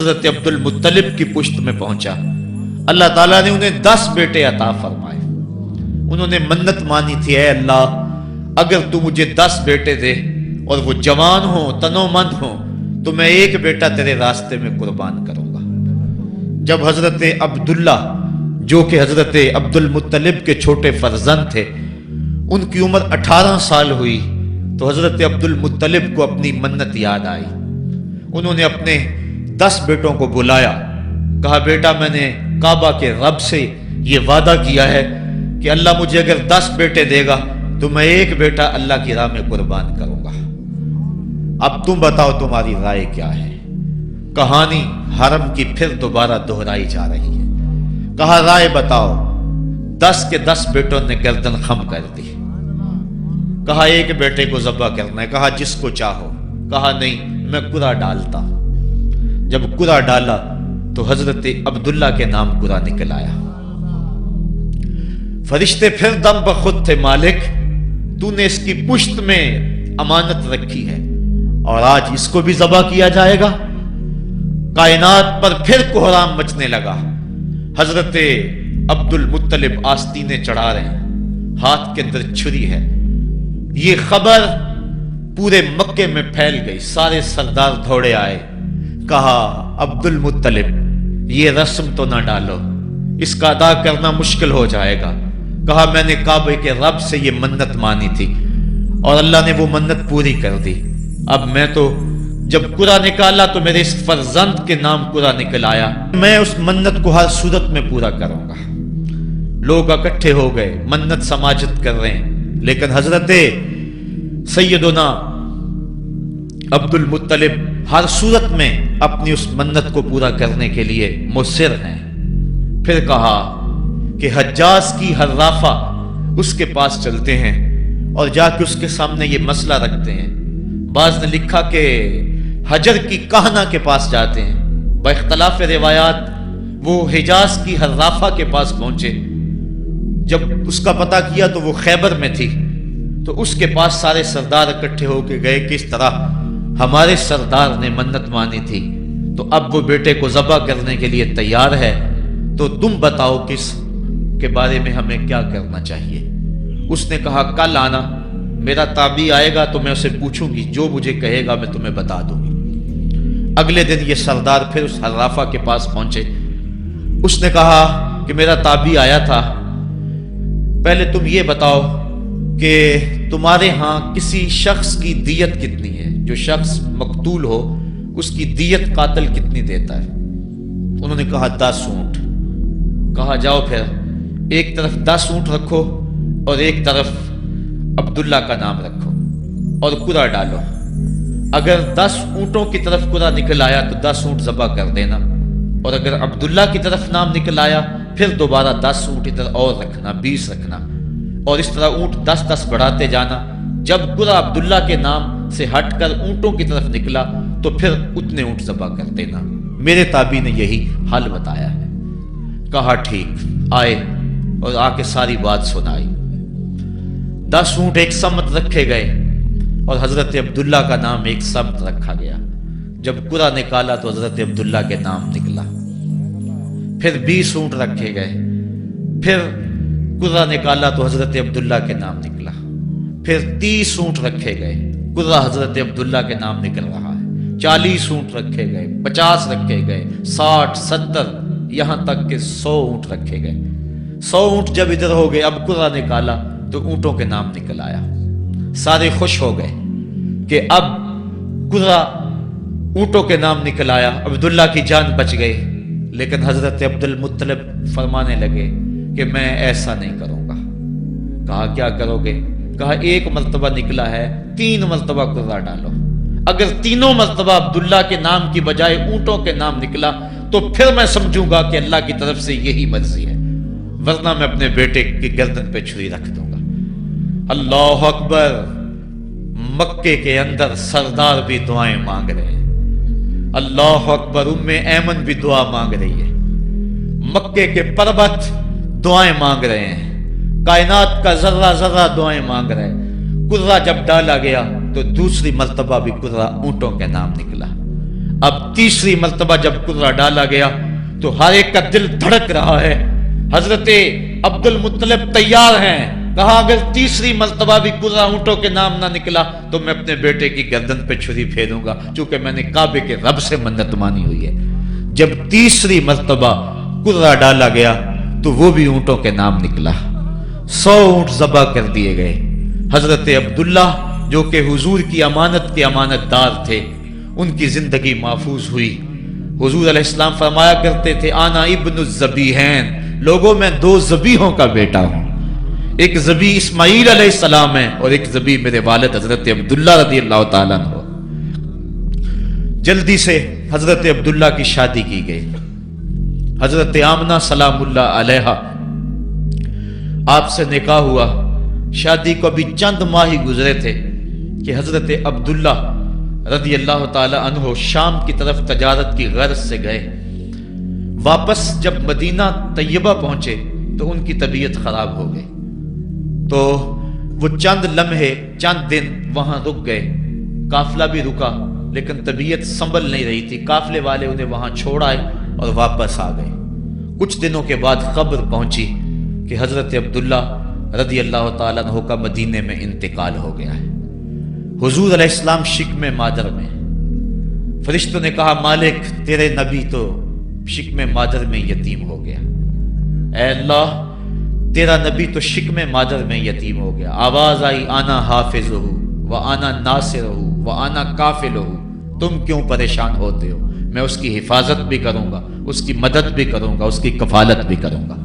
حضرت عبد المطلب کی پشت میں پہنچا۔ اللہ تعالیٰ نے انہیں 10 بیٹے عطا فرمائے۔ انہوں نے منت مانی تھی، اے اللہ اگر تو مجھے 10 بیٹے دے اور وہ جوان ہوں، تنو مند ہوں، تو میں ایک بیٹا تیرے راستے میں قربان کروں گا۔ جب حضرت عبداللہ جو کہ حضرت عبد المطلب کے چھوٹے فرزند تھے، ان کی عمر 18 سال ہوئی تو حضرت عبد المطلب کو اپنی منت یاد آئی۔ انہوں نے اپنے 10 بیٹوں کو بلایا، کہا بیٹا میں نے کعبہ کے رب سے یہ وعدہ کیا ہے کہ اللہ مجھے اگر 10 بیٹے دے گا تو میں ایک بیٹا اللہ کی راہ میں قربان کروں گا۔ اب تم بتاؤ تمہاری رائے کیا ہے؟ کہانی حرم کی پھر دوبارہ دہرائی جا رہی ہے۔ کہا رائے بتاؤ۔ 10 کے 10 بیٹوں نے گردن خم کر دی۔ کہا ایک بیٹے کو ذبح کرنا ہے۔ کہا جس کو چاہو۔ کہا نہیں میں قرعہ ڈالتا۔ جب قرعہ ڈالا تو حضرت عبداللہ کے نام قرعہ نکل آیا۔ فرشتے پھر دم بخود تھے، مالک تو نے اس کی پشت میں امانت رکھی ہے اور آج اس کو بھی ذبح کیا جائے گا۔ کائنات پر پھر کوہرام مچنے لگا۔ حضرت عبد المطلب آستینے چڑھا رہے ہیں، ہاتھ کے اندر چھری ہے۔ یہ خبر پورے مکے میں پھیل گئی، سارے سردار دوڑے آئے۔ کہا عبد المطلب یہ رسم تو نہ ڈالو، اس کا ادا کرنا مشکل ہو جائے گا۔ کہا میں نے کعبے کے رب سے یہ منت مانی تھی اور اللہ نے وہ منت پوری کر دی۔ اب میں تو جب قرعہ نکالا تو میرے اس فرزند کے نام قرعہ نکل آیا، میں اس منت کو ہر صورت میں پورا کروں گا۔ لوگ اکٹھے ہو گئے، منت سماجت کر رہے ہیں، لیکن حضرت سیدنا عبد المطلب ہر صورت میں اپنی اس منت کو پورا کرنے کے لیے مصر ہیں۔ پھر کہا کہ حجاز کی حرافہ اس کے پاس چلتے ہیں اور جا کے اس کے سامنے یہ مسئلہ رکھتے ہیں۔ بعض نے لکھا کہ حجر کی کہنا کے پاس جاتے ہیں۔ با اختلاف روایات وہ حجاز کی حرافہ کے پاس پہنچے۔ جب اس کا پتہ کیا تو وہ خیبر میں تھی، تو اس کے پاس سارے سردار اکٹھے ہو کے گئے کہ اس طرح ہمارے سردار نے منت مانی تھی تو اب وہ بیٹے کو ذبح کرنے کے لیے تیار ہے، تو تم بتاؤ کس کے بارے میں ہمیں کیا کرنا چاہیے۔ اس نے کہا کل آنا، میرا تابعی آئے گا تو میں اسے پوچھوں گی، جو مجھے کہے گا میں تمہیں بتا دوں گی۔ اگلے دن یہ سردار پھر اس حرافہ کے پاس پہنچے۔ اس نے کہا کہ میرا تابعی آیا تھا، پہلے تم یہ بتاؤ کہ تمہارے ہاں کسی شخص کی دیت کتنی ہے؟ جو شخص مقتول ہو اس کی دیت قاتل کتنی دیتا ہے؟ انہوں نے کہا 10 اونٹ۔ کہا جاؤ پھر ایک طرف 10 اونٹ رکھو اور ایک طرف عبداللہ کا نام رکھو اور قرعہ ڈالو۔ اگر 10 اونٹوں کی طرف قرعہ نکل آیا تو 10 اونٹ ذبح کر دینا، اور اگر عبداللہ کی طرف نام نکل آیا پھر دوبارہ 10 اونٹ ادھر اور رکھنا، 20 رکھنا، اور اس طرح اونٹ 10-10 بڑھاتے جانا۔ جب قرعہ عبداللہ کے نام سے ہٹ کر اونٹوں کی طرف نکلا تو پھر اتنے اونٹ ذبح کر دینا۔ میرے تابعی نے یہی حل بتایا ہے۔ کہا ٹھیک، آئے اور آ کے ساری بات سنائی۔ 10 اونٹ ایک سمت رکھے گئے اور حضرت عبداللہ کا نام ایک سمت رکھا گیا۔ جب قرعہ نکالا تو حضرت عبداللہ کے نام نکلا۔ پھر 20 اونٹ رکھے گئے، پھر قرعہ نکالا تو حضرت عبداللہ کے نام نکلا۔ پھر 30 اونٹ رکھے گئے، قرعہ حضرت عبداللہ کے نام نکل رہا ہے۔ 40 اونٹ رکھے گئے، 50 رکھے گئے، 60، 70، یہاں تک کہ 100 اونٹ رکھے گئے۔ 100 اونٹ جب ادھر ہو گئے، اب قرعہ نکالا تو اونٹوں کے نام نکل آیا۔ سارے خوش ہو گئے کہ اب قرعہ اونٹوں کے نام نکل آیا، عبداللہ کی جان بچ گئی۔ لیکن حضرت عبد المطلب فرمانے لگے کہ میں ایسا نہیں کروں گا۔ کہا کیا کرو گے؟ کہا ایک مرتبہ نکلا ہے، 3 مرتبہ قرعہ ڈالو۔ اگر تینوں مرتبہ عبداللہ کے نام کی بجائے اونٹوں کے نام نکلا تو پھر میں سمجھوں گا کہ اللہ کی طرف سے یہی مرضی ہے، ورنہ میں اپنے بیٹے کی گردن پہ چھری رکھ دوں گا۔ اللہ اکبر! مکے کے اندر سردار بھی دعائیں مانگ رہے ہیں۔ اللہ اکبر! ایمن بھی دعا مانگ رہی ہے، مکے کے پربت دعائیں مانگ رہے ہیں، کائنات کا ذرہ ذرہ دعائیں مانگ رہے ہیں۔ قرعہ جب ڈالا گیا تو دوسری مرتبہ بھی قرعہ اونٹوں کے نام نکلا۔ اب تیسری مرتبہ جب قرہ ڈالا گیا تو ہر ایک کا دل دھڑک رہا ہے. حضرت عبد المطلب تیار ہیں. کہا اگر تیسری مرتبہ بھی قرہ اونٹوں کے نام نہ نکلا تو میں اپنے بیٹے کی گردن پہ چھری پھیروں گا، چونکہ میں نے کعبے کے رب سے منت مانی ہوئی ہے. جب تیسری مرتبہ قرہ ڈالا گیا تو وہ بھی اونٹوں کے نام نکلا. 100 اونٹ ذبح کر دیے گئے. حضرت عبداللہ جو کہ حضور کی امانت کے امانت دار تھے، ان کی زندگی محفوظ ہوئی. حضور علیہ السلام فرمایا کرتے تھے آنا ابن الذبیحین، لوگوں میں 2 ذبیحوں کا بیٹا ہوں. ایک ذبیح اسماعیل علیہ السلام ہے اور ایک ذبیح میرے والد حضرت عبداللہ رضی اللہ تعالیٰ عنہ. جلدی سے حضرت عبداللہ کی شادی کی گئی. حضرت آمنہ سلام اللہ علیہا آپ سے نکاح ہوا. شادی کو ابھی چند ماہ ہی گزرے تھے کہ حضرت عبداللہ رضی اللہ تعالی عنہ شام کی طرف تجارت کی غرض سے گئے. واپس جب مدینہ طیبہ پہنچے تو ان کی طبیعت خراب ہو گئی. تو وہ چند لمحے چند دن وہاں رک گئے. قافلہ بھی رکا لیکن طبیعت سنبھل نہیں رہی تھی. قافلے والے انہیں وہاں چھوڑ آئے اور واپس آ گئے. کچھ دنوں کے بعد خبر پہنچی کہ حضرت عبداللہ رضی اللہ تعالیٰ عنہ کا مدینے میں انتقال ہو گیا ہے. حضور علیہ السلام شکم مادر میں. فرشتوں نے کہا مالک تیرے نبی تو شکم مادر میں یتیم ہو گیا. اے اللہ تیرا نبی تو شکم مادر میں یتیم ہو گیا. آواز آئی آنا حافظہ و آنا ناصرہ و آنا کافلہ، تم کیوں پریشان ہوتے ہو؟ میں اس کی حفاظت بھی کروں گا، اس کی مدد بھی کروں گا، اس کی کفالت بھی کروں گا.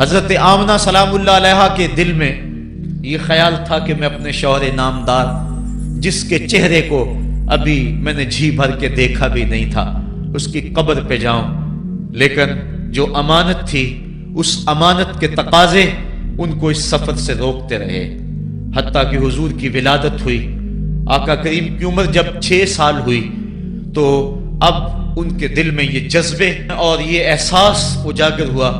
حضرت آمنہ سلام اللہ علیہا کے دل میں یہ خیال تھا کہ میں اپنے شوہر نامدار جس کے چہرے کو ابھی میں نے جی بھر کے دیکھا بھی نہیں تھا اس کی قبر پہ جاؤں. لیکن جو امانت تھی اس امانت کے تقاضے ان کو اس سفر سے روکتے رہے. حتیٰ کہ حضور کی ولادت ہوئی. آقا کریم کی عمر جب 6 سال ہوئی تو اب ان کے دل میں یہ جذبے اور یہ احساس اجاگر ہوا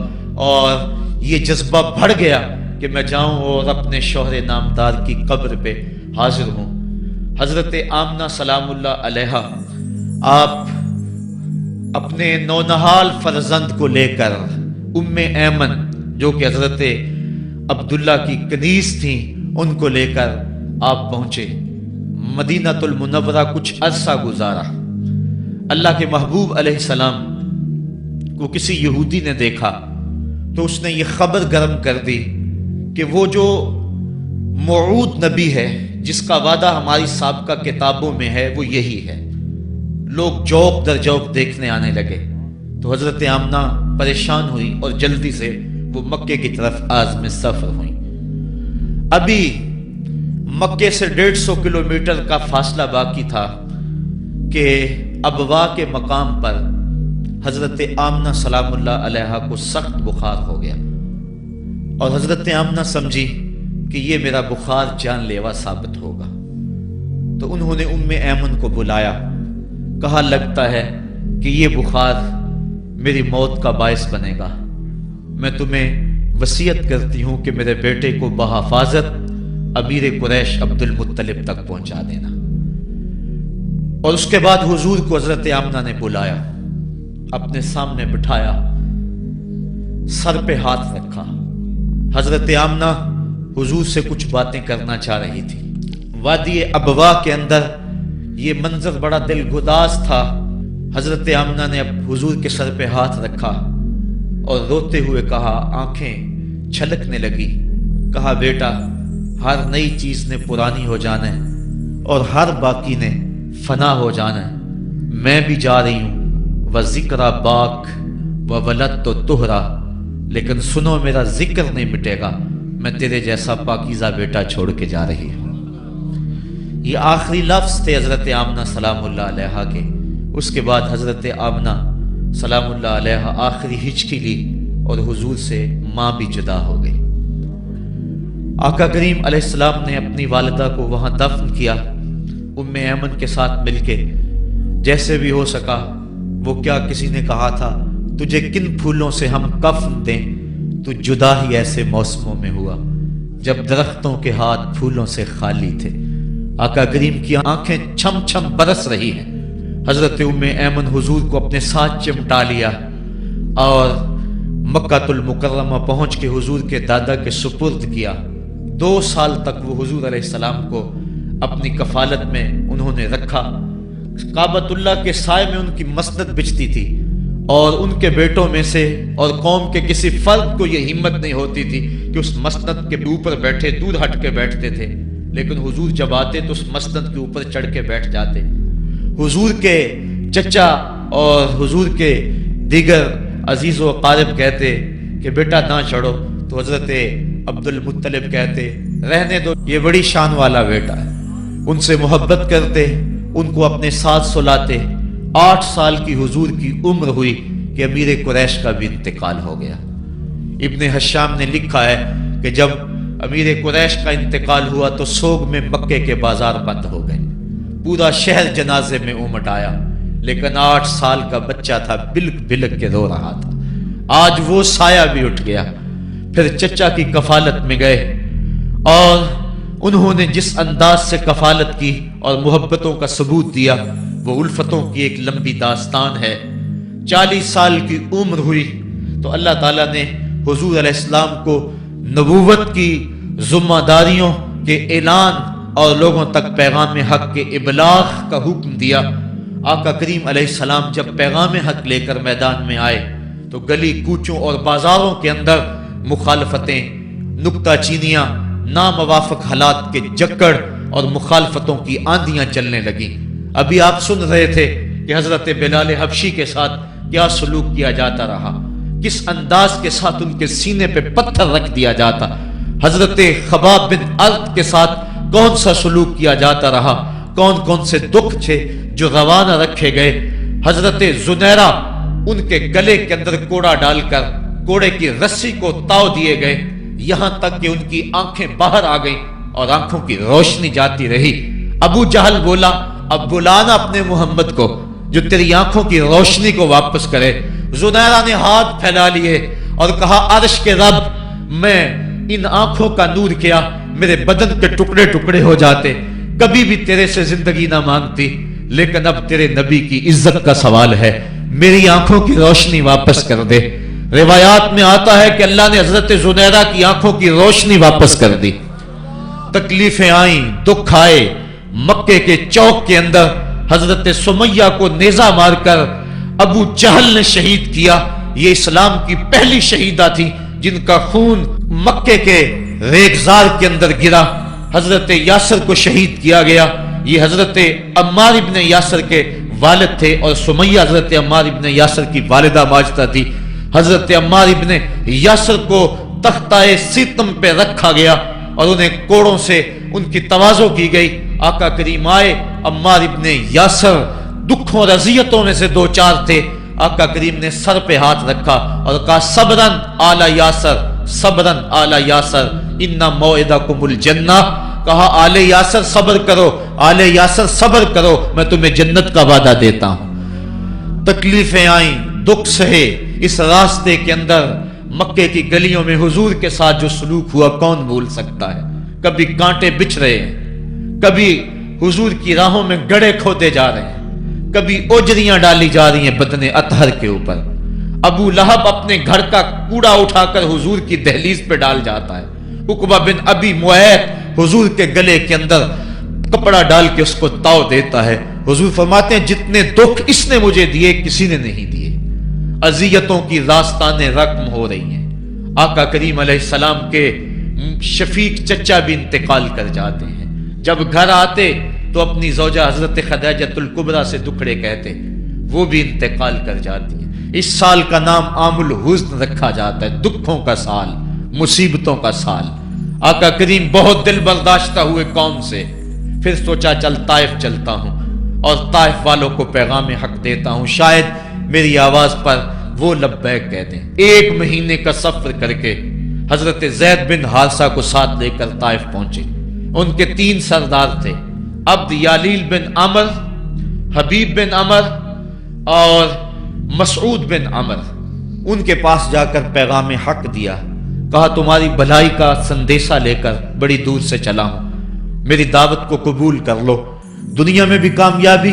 اور یہ جذبہ بڑھ گیا کہ میں جاؤں اور اپنے شوہر نامدار کی قبر پہ حاضر ہوں. حضرت آمنہ سلام اللہ علیہا آپ اپنے نونہال فرزند کو لے کر ام ایمن جو کہ حضرت عبداللہ کی کنیز تھیں ان کو لے کر آپ پہنچے مدینہ المنورہ. کچھ عرصہ گزارا. اللہ کے محبوب علیہ السلام کو کسی یہودی نے دیکھا تو اس نے یہ خبر گرم کر دی کہ وہ جو موعود نبی ہے جس کا وعدہ ہماری سابقہ کتابوں میں ہے وہ یہی ہے. لوگ جوق در جوق دیکھنے آنے لگے. تو حضرت آمنہ پریشان ہوئی اور جلدی سے وہ مکے کی طرف عازم سفر ہوئی. ابھی مکے سے 150 کلومیٹر کا فاصلہ باقی تھا کہ ابوا کے مقام پر حضرت آمنہ سلام اللہ علیہا کو سخت بخار ہو گیا اور حضرت آمنہ سمجھی کہ یہ میرا بخار جان لیوا ثابت ہوگا. تو انہوں نے ام ایمن کو بلایا. کہا لگتا ہے کہ یہ بخار میری موت کا باعث بنے گا. میں تمہیں وصیت کرتی ہوں کہ میرے بیٹے کو بحفاظت امیر قریش عبد المطلب تک پہنچا دینا. اور اس کے بعد حضور کو حضرت آمنہ نے بلایا، اپنے سامنے بٹھایا، سر پہ ہاتھ رکھا. حضرت آمنہ حضور سے کچھ باتیں کرنا چاہ رہی تھی. وادی ابوا کے اندر یہ منظر بڑا دلگداز تھا. حضرت آمنہ نے اب حضور کے سر پہ ہاتھ رکھا اور روتے ہوئے کہا، آنکھیں چھلکنے لگی. کہا بیٹا ہر نئی چیز نے پرانی ہو جانا ہے اور ہر باقی نے فنا ہو جانا ہے. میں بھی جا رہی ہوں وذکر باک و ولد تو تہرا، لیکن سنو میرا ذکر نہیں مٹے گا. میں تیرے جیسا پاکیزہ بیٹا چھوڑ کے جا رہی ہوں. یہ آخری لفظ تھے حضرت آمنہ سلام اللہ علیہا کے. اس کے بعد حضرت آمنہ سلام اللہ علیہا آخری ہچکی لی اور حضور سے ماں بھی جدا ہو گئی. آقا کریم علیہ السلام نے اپنی والدہ کو وہاں دفن کیا ام ایمن کے ساتھ مل کے جیسے بھی ہو سکا. وہ کیا کسی نے کہا تھا تجھے کن پھولوں سے ہم کفن دیں، تو جدا ہی ایسے موسموں میں ہوا جب درختوں کے ہاتھ پھولوں سے خالی تھے. آقا کریم کی آنکھیں چھم چھم برس رہی ہیں. حضرت ام ایمن حضور کو اپنے ساتھ چمٹا لیا اور مکہ المکرمہ پہنچ کے حضور کے دادا کے سپرد کیا۔ 2 سال تک وہ حضور علیہ السلام کو اپنی کفالت میں انہوں نے رکھا۔ کعبۃ اللہ کے سائے میں ان کی مسند بچتی تھی، اور ان کے بیٹوں میں سے اور قوم کے کسی فرد کو یہ ہمت نہیں ہوتی تھی کہ اس مسند کے اوپر بیٹھے، دور ہٹ کے بیٹھتے تھے، لیکن حضور جب آتے تو اس مسند کے اوپر چڑھ کے بیٹھ جاتے۔ حضور کے چچا اور حضور کے دیگر عزیز و اقارب کہتے کہ بیٹا نہ چڑھو، تو حضرت عبد المطلب کہتے رہنے دو، یہ بڑی شان والا بیٹا ہے۔ ان سے محبت کرتے، ان کو اپنے ساتھ سلاتے۔ 8 سال کی حضور کی عمر ہوئی کہ امیر قریش کا بھی انتقال ہو گیا۔ ابن حشام نے لکھا ہے کہ جب امیر قریش کا انتقال ہوا تو سوگ میں مکے کے بازار بند ہو گئے، پورا شہر جنازے میں امٹ آیا، لیکن 8 سال کا بچہ تھا، بلک بلک کے رو رہا تھا۔ آج وہ سایہ بھی اٹھ گیا۔ پھر چچا کی کفالت میں گئے، اور انہوں نے جس انداز سے کفالت کی اور محبتوں کا ثبوت دیا وہ الفتوں کی ایک لمبی داستان ہے۔ 40 سال کی عمر ہوئی تو اللہ تعالیٰ نے حضور علیہ السلام کو نبوت کی ذمہ داریوں کے اعلان اور لوگوں تک پیغام حق کے ابلاغ کا حکم دیا۔ آقا کریم علیہ السلام جب پیغام حق لے کر میدان میں آئے تو گلی کوچوں اور بازاروں کے اندر مخالفتیں، نکتہ چینیاں، ناموافق حالات کے جکڑ اور مخالفتوں کی آندیاں چلنے لگیں۔ ابھی آپ سن رہے تھے کہ حضرت بلال حبشی کے ساتھ کیا سلوک کیا جاتا رہا، کس انداز کے ساتھ ان کے سینے پہ پتھر رکھ دیا جاتا۔ حضرت خباب بن ارد کے ساتھ کون سا سلوک کیا جاتا رہا، کون کون سے دکھ تھے جو روانہ رکھے گئے۔ حضرت زنیرہ ان کے گلے کے اندر کوڑا ڈال کر کوڑے کی رسی کو تاؤ دیے گئے، یہاں تک کہ ان کی آنکھیں باہر آ گئیں اور آنکھوں کی روشنی جاتی رہی۔ ابو جہل بولا اب بلانا اپنے محمد کو جو تیری آنکھوں کی روشنی کو واپس کرے۔ زنیرہ نے ہاتھ پھیلا لیے اور کہا عرش کے رب، میں ان آنکھوں کا نور کیا میرے بدن کے ٹکڑے ٹکڑے ہو جاتے، کبھی بھی تیرے سے زندگی نہ مانگتی، لیکن اب تیرے نبی کی عزت کا سوال ہے، میری آنکھوں کی روشنی واپس کر دے۔ روایات میں آتا ہے کہ اللہ نے حضرت زنیرہ کی آنکھوں کی روشنی واپس کر دی۔ تکلیفیں آئیں، دکھ آئے۔ مکے کے چوک کے اندر حضرت سمیہ کو نیزہ مار کر ابو جہل نے شہید کیا۔ یہ اسلام کی پہلی شہیدہ تھی جن کا خون مکے کے ریگزار کے اندر گرا۔ حضرت یاسر کو شہید کیا گیا۔ یہ حضرت عمار ابن یاسر کے والد تھے اور سمیہ حضرت عمار ابن یاسر کی والدہ ماجدہ تھی۔ حضرت عمار ابن یاسر کو تختہ سیتم پہ رکھا گیا اور انہیں کوڑوں سے ان کی تواضع کی گئی۔ آقا کریم آئے، عمار ابن یاسر دکھوں اور اذیتوں میں سے 2-4 تھے۔ آقا کریم نے سر پہ ہاتھ رکھا اور کہا صبرن آل یاسر، صبرن آل یاسر ان موعدکم الجنہ۔ کہا آل یاسر صبر کرو، آل یاسر صبر کرو، میں تمہیں جنت کا وعدہ دیتا ہوں۔ تکلیفیں آئیں، دکھ سہے۔ اس راستے کے اندر مکے کی گلیوں میں حضور کے ساتھ جو سلوک ہوا کون بھول سکتا ہے۔ کبھی کانٹے بچھ رہے ہیں، کبھی حضور کی راہوں میں گڑھے کھودے جا رہے ہیں، کبھی اوجریاں ڈالی جا رہی ہیں بدن اطہر کے اوپر۔ ابو لہب اپنے گھر کا کوڑا اٹھا کر حضور کی دہلیز پہ ڈال جاتا ہے۔ عقبہ بن ابی معیط حضور کے گلے کے اندر کپڑا ڈال کے اس کو تاؤ دیتا ہے۔ حضور فرماتے ہیں جتنے دکھ اس نے مجھے دیے کسی نے نہیں دیے۔ اذیتوں کی داستانیں رقم ہو رہی ہیں۔ آقا کریم علیہ السلام کے شفیق چچا بھی انتقال کر جاتے ہیں۔ جب گھر آتے تو اپنی زوجہ حضرت خدیجۃ الکبریٰ سے دکھڑے کہتے، وہ بھی انتقال کر جاتی ہیں۔ اس سال کا نام عام الحزن رکھا جاتا ہے، دکھوں کا سال، مصیبتوں کا سال۔ آقا کریم بہت دل برداشتہ ہوئے قوم سے، پھر سوچا چل طائف چلتا ہوں اور طائف والوں کو پیغام حق دیتا ہوں، شاید میری آواز پر وہ لبیک کہہ دیں۔ 1 مہینے کا سفر کر کے حضرت زید بن حارثہ کو ساتھ لے کر طائف پہنچے۔ ان کے 3 سردار تھے، عبد یالیل بن عمر، حبیب بن عمر اور مسعود بن عمر۔ ان کے پاس جا کر پیغام حق دیا، کہا تمہاری بھلائی کا سندیشہ لے کر بڑی دور سے چلا ہوں، میری دعوت کو قبول کر لو، دنیا میں بھی کامیابی